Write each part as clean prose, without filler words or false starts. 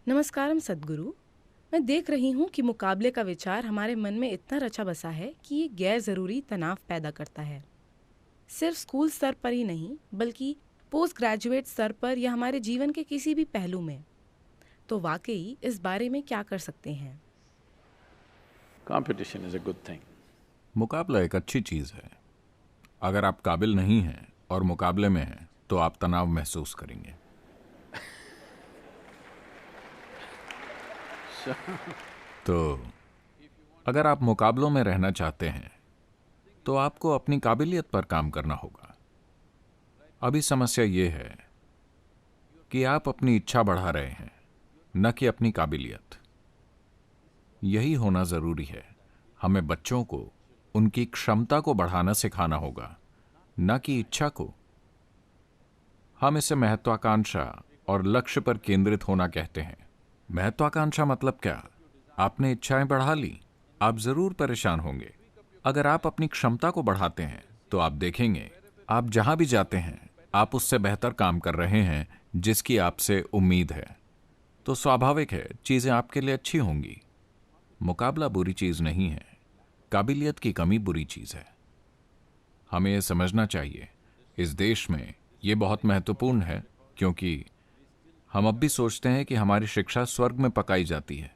नमस्कारम सद्गुरु। मैं देख रही हूँ कि मुकाबले का विचार हमारे मन में इतना रचा बसा है कि ये गैर ज़रूरी तनाव पैदा करता है। सिर्फ स्कूल स्तर पर ही नहीं, बल्कि पोस्ट ग्रेजुएट स्तर पर या हमारे जीवन के किसी भी पहलू में। तो वाकई इस बारे में क्या कर सकते हैं? Competition is a good thing. मुकाबला एक अच्छी चीज है। अगर आप काबिल नहीं हैं और मुकाबले में हैं तो आप तनाव महसूस करेंगे। तो अगर आप मुकाबलों में रहना चाहते हैं तो आपको अपनी काबिलियत पर काम करना होगा। अभी समस्या ये है कि आप अपनी इच्छा बढ़ा रहे हैं, न कि अपनी काबिलियत। यही होना जरूरी है। हमें बच्चों को उनकी क्षमता को बढ़ाना सिखाना होगा, न कि इच्छा को। हम इसे महत्वाकांक्षा और लक्ष्य पर केंद्रित होना कहते हैं। महत्वाकांक्षा मतलब क्या? आपने इच्छाएं बढ़ा ली, आप जरूर परेशान होंगे। अगर आप अपनी क्षमता को बढ़ाते हैं तो आप देखेंगे आप जहां भी जाते हैं आप उससे बेहतर काम कर रहे हैं जिसकी आपसे उम्मीद है। तो स्वाभाविक है चीजें आपके लिए अच्छी होंगी। मुकाबला बुरी चीज नहीं है, काबिलियत की कमी बुरी चीज है। हमें यह समझना चाहिए। इस देश में यह बहुत महत्वपूर्ण है क्योंकि हम अब भी सोचते हैं कि हमारी शिक्षा स्वर्ग में पकाई जाती है।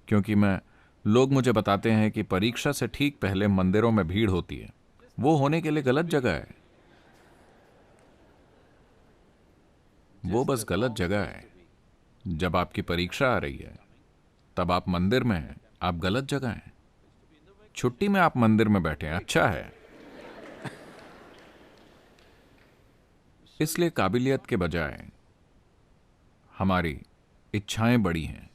क्योंकि लोग मुझे बताते हैं कि परीक्षा से ठीक पहले मंदिरों में भीड़ होती है। वो होने के लिए गलत जगह है। वो बस गलत जगह है। जब आपकी परीक्षा आ रही है तब आप मंदिर में हैं, आप गलत जगह हैं। छुट्टी में आप मंदिर में बैठे हैं, अच्छा है। इसलिए काबिलियत के बजाय हमारी इच्छाएं बड़ी हैं।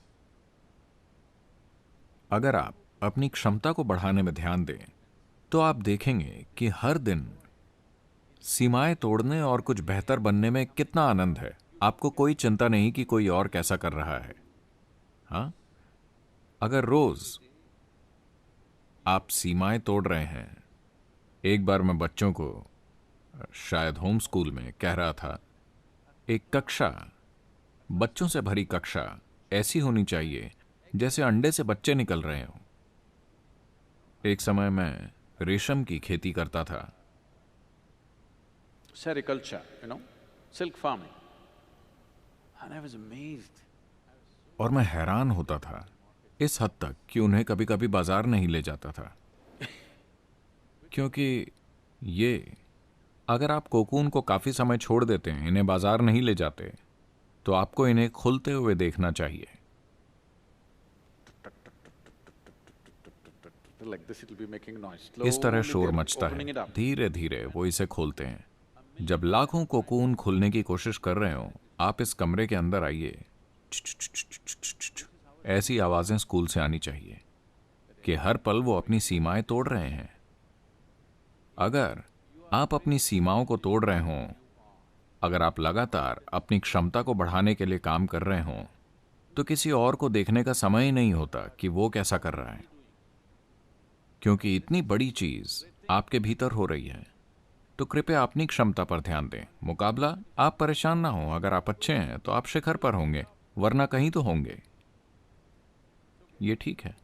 अगर आप अपनी क्षमता को बढ़ाने में ध्यान दें तो आप देखेंगे कि हर दिन सीमाएं तोड़ने और कुछ बेहतर बनने में कितना आनंद है। आपको कोई चिंता नहीं कि कोई और कैसा कर रहा है। हाँ, अगर रोज आप सीमाएं तोड़ रहे हैं। एक बार मैं बच्चों को शायद होम स्कूल में कह रहा था, एक कक्षा, बच्चों से भरी कक्षा ऐसी होनी चाहिए जैसे अंडे से बच्चे निकल रहे हों। एक समय मैं रेशम की खेती करता था। Sericulture, silk farming. And I was amazed. और मैं हैरान होता था इस हद तक कि उन्हें कभी कभी बाजार नहीं ले जाता था। क्योंकि अगर आप कोकून को काफी समय छोड़ देते हैं, इन्हें बाजार नहीं ले जाते, तो आपको इन्हें खुलते हुए देखना चाहिए। Like this, it'll be making noise. इस तरह Slowly शोर they're मचता opening है। it up. धीरे धीरे वो इसे खोलते हैं। जब लाखों कोकून खुलने की कोशिश कर रहे हो, आप इस कमरे के अंदर आइए। ऐसी आवाजें स्कूल से आनी चाहिए कि हर पल वो अपनी सीमाएं तोड़ रहे हैं। अगर आप अपनी सीमाओं को तोड़ रहे हों, अगर आप लगातार अपनी क्षमता को बढ़ाने के लिए काम कर रहे हों, तो किसी और को देखने का समय ही नहीं होता कि वो कैसा कर रहा है। क्योंकि इतनी बड़ी चीज आपके भीतर हो रही है। तो कृपया अपनी क्षमता पर ध्यान दें। मुकाबला, आप परेशान ना हो। अगर आप अच्छे हैं तो आप शिखर पर होंगे, वरना कहीं तो होंगे। ये ठीक है।